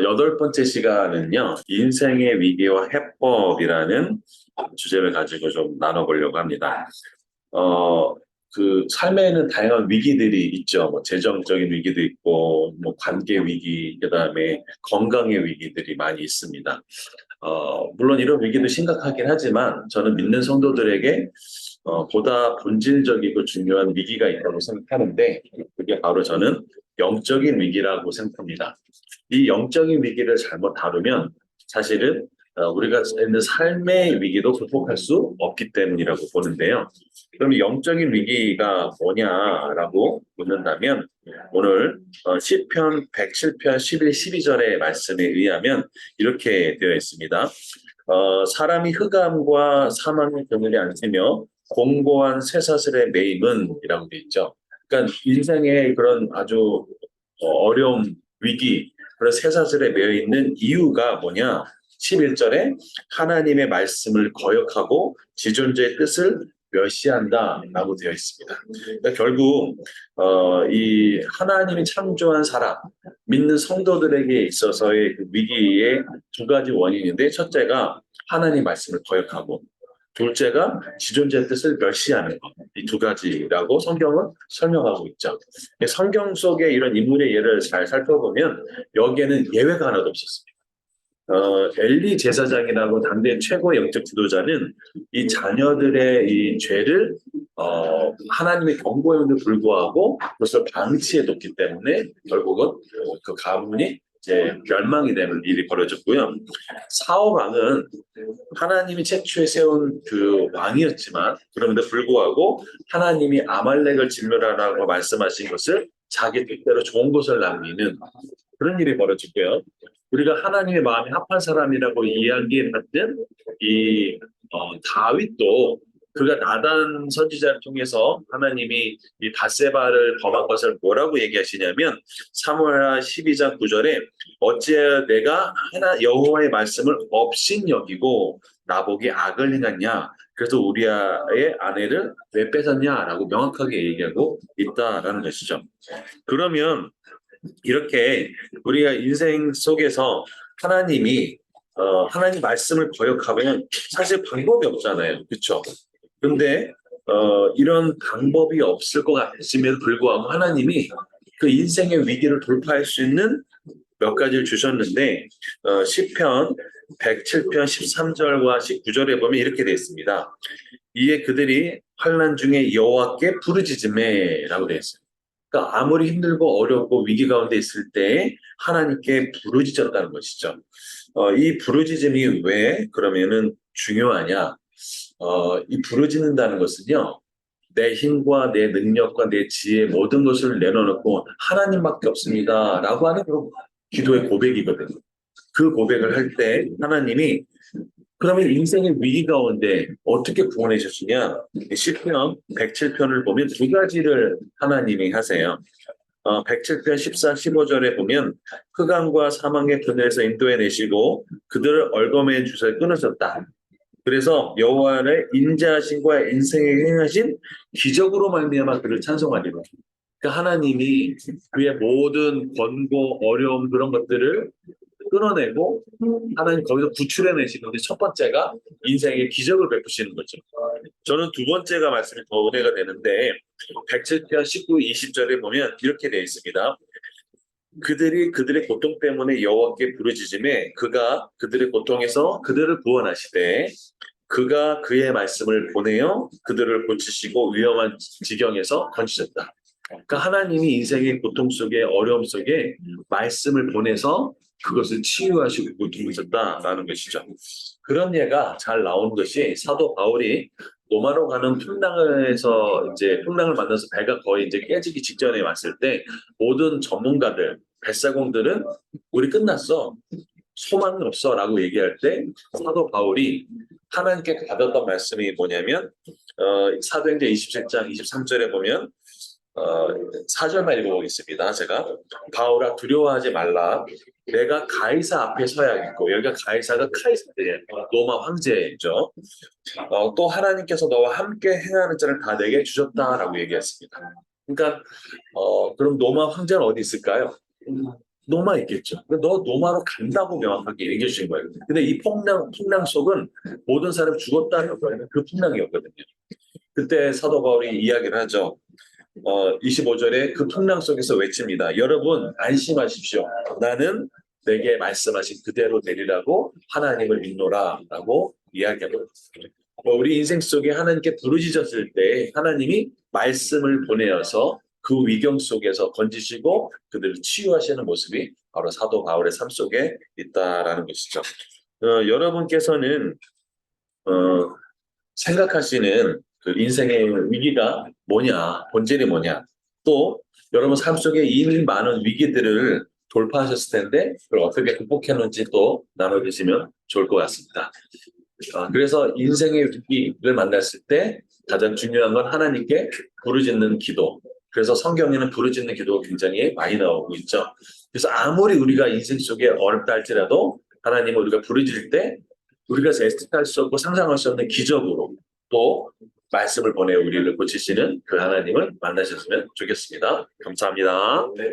여덟 번째 시간은요, 인생의 위기와 해법이라는 주제를 가지고 좀 나눠보려고 합니다. 어, 그 삶에는 다양한 위기들이 있죠. 뭐 재정적인 위기도 있고, 뭐 관계 위기, 그다음에 건강의 위기들이 많이 있습니다. 물론 이런 위기도 심각하긴 하지만 저는 믿는 성도들에게 보다 본질적이고 중요한 위기가 있다고 생각하는데 그게 바로 저는 영적인 위기라고 생각합니다. 이 영적인 위기를 잘못 다루면 사실은 우리가 있는 삶의 위기도 극복할 수 없기 때문이라고 보는데요. 그럼 영적인 위기가 뭐냐라고 묻는다면 오늘 시편 107편 11, 12절의 말씀에 의하면 이렇게 되어 있습니다. 사람이 흑암과 사망의 그늘에 앉으며 공고한 쇠사슬에 매임은 이라고 되어 있죠. 그러니까 인생의 그런 아주 어려움, 위기, 그런 쇠사슬에 매여 있는 이유가 뭐냐? 11절에 하나님의 말씀을 거역하고 지존자의 뜻을 멸시한다라고 되어 있습니다. 그러니까 결국 이 하나님이 창조한 사람, 믿는 성도들에게 있어서의 그 위기의 두 가지 원인인데 첫째가 하나님 말씀을 거역하고 둘째가 지존자의 뜻을 멸시하는 것. 이 두 가지라고 성경은 설명하고 있죠. 성경 속의 이런 인물의 예를 잘 살펴보면 여기에는 예외가 하나도 없었습니다. 엘리 제사장이라고 당대 최고의 영적 지도자는 이 자녀들의 이 죄를 하나님의 경고에도 불구하고 그것을 방치해뒀기 때문에 결국은 그 가문이 이제 멸망이 되는 일이 벌어졌고요. 사울 왕은 하나님이 최초에 세운 그 왕이었지만 그럼에도 불구하고 하나님이 아말렉을 진멸하라고 말씀하신 것을 자기 뜻대로 좋은 것을 남기는 그런 일이 벌어지고요. 우리가 하나님의 마음에 합한 사람이라고 이야기했던 이 다윗도 그가 나단 선지자를 통해서 하나님이 이 밧세바를 범한 것을 뭐라고 얘기하시냐면 사무엘하 12장 9절에 어찌하여 내가 하나 여호와의 말씀을 업신여기고 나보기 악을 행했냐 그래서 우리아의 아내를 왜 뺏었냐라고 명확하게 얘기하고 있다라는 것이죠. 그러면 이렇게 우리가 인생 속에서 하나님이 하나님 말씀을 거역하면 사실 방법이 없잖아요. 그렇죠? 근데 이런 방법이 없을 것 같음에도 불구하고 하나님이 그 인생의 위기를 돌파할 수 있는 몇 가지를 주셨는데 시편 107편 13절과 19절에 보면 이렇게 되어 있습니다. 이에 그들이 환난 중에 여호와께 부르짖음에라고 되어 있어요. 그러니까 아무리 힘들고 어렵고 위기 가운데 있을 때 하나님께 부르짖었다는 것이죠. 이 부르짖음이 왜 그러면은 중요하냐? 이 부르짖는다는 것은요. 내 힘과 내 능력과 내 지혜 모든 것을 내려놓고 하나님밖에 없습니다라고 하는 그런 기도의 고백이거든요. 그 고백을 할 때 하나님이 그러면 인생의 위기 가운데 어떻게 구원해 주시냐? 시편 107편을 보면 두 가지를 하나님이 하세요. 107편 14, 15절에 보면 흑암과 사망의 그늘에서 인도해 내시고 그들을 얼거매인 주사에 끊으셨다. 그래서 여호와의 인자하신과 인생에 행하신 기적으로 말미암아 그를 찬송하리라. 그러니까 하나님이 그의 모든 권고, 어려움 그런 것들을 끌어내고 하나님 거기서 구출해내시는데 첫 번째가 인생의 기적을 베푸시는 거죠. 저는 두 번째가 말씀이 더 은혜가 되는데 107편 19, 20절에 보면 이렇게 되어 있습니다. 그들이 그들의 고통 때문에 여호와께 부르짖음에 그가 그들의 고통에서 그들을 구원하시되 그가 그의 말씀을 보내어 그들을 고치시고 위험한 지경에서 건지셨다. 그러니까 하나님이 인생의 고통 속에 어려움 속에 말씀을 보내서 그것을 치유하시고 고통하셨다라는 것이죠. 그런 예가 잘 나오는 것이 사도 바울이 로마로 가는 풍랑에서 이제 풍랑을 만나서 배가 거의 이제 깨지기 직전에 왔을 때 모든 전문가들, 뱃사공들은 우리 끝났어. 소망은 없어라고 얘기할 때 사도 바울이 하나님께 받았던 말씀이 뭐냐면 사도행전 27장 23절에 보면 4절만 읽어보겠습니다. 제가 바울아 두려워하지 말라. 내가 가이사 앞에 서야겠고 여기가 가이사가 카이사르예요. 로마 황제죠. 또 하나님께서 너와 함께 행하는 자를 다 내게 주셨다라고 얘기했습니다. 그러니까 그럼 로마 황제는 어디 있을까요? 노마 있겠죠. 너 노마로 간다고 명확하게 얘기해 주신 거예요. 근데 이 풍랑 속은 모든 사람이 죽었다는 거에는 그 풍랑이었거든요. 그때 사도 바울이 이야기를 하죠. 25절에 그 풍랑 속에서 외칩니다. 여러분 안심하십시오. 나는 내게 말씀하신 그대로 되리라고 하나님을 믿노라 라고 이야기하고 우리 인생 속에 하나님께 부르짖었을 때 하나님이 말씀을 보내어서 그 위경 속에서 건지시고 그들을 치유하시는 모습이 바로 사도 바울의 삶 속에 있다라는 것이죠. 여러분께서는 생각하시는 그 인생의 위기가 뭐냐, 본질이 뭐냐, 또 여러분 삶 속에 이미 많은 위기들을 돌파하셨을 텐데 그걸 어떻게 극복했는지 또 나눠주시면 좋을 것 같습니다. 그래서 인생의 위기를 만났을 때 가장 중요한 건 하나님께 부르짖는 기도. 그래서 성경에는 부르짖는 기도가 굉장히 많이 나오고 있죠. 그래서 아무리 우리가 인생 속에 어렵다 할지라도 하나님을 우리가 부르짖을 때 우리가 예측할 수 없고 상상할 수 없는 기적으로 또 말씀을 보내 우리를 고치시는 그 하나님을 만나셨으면 좋겠습니다. 감사합니다. 네.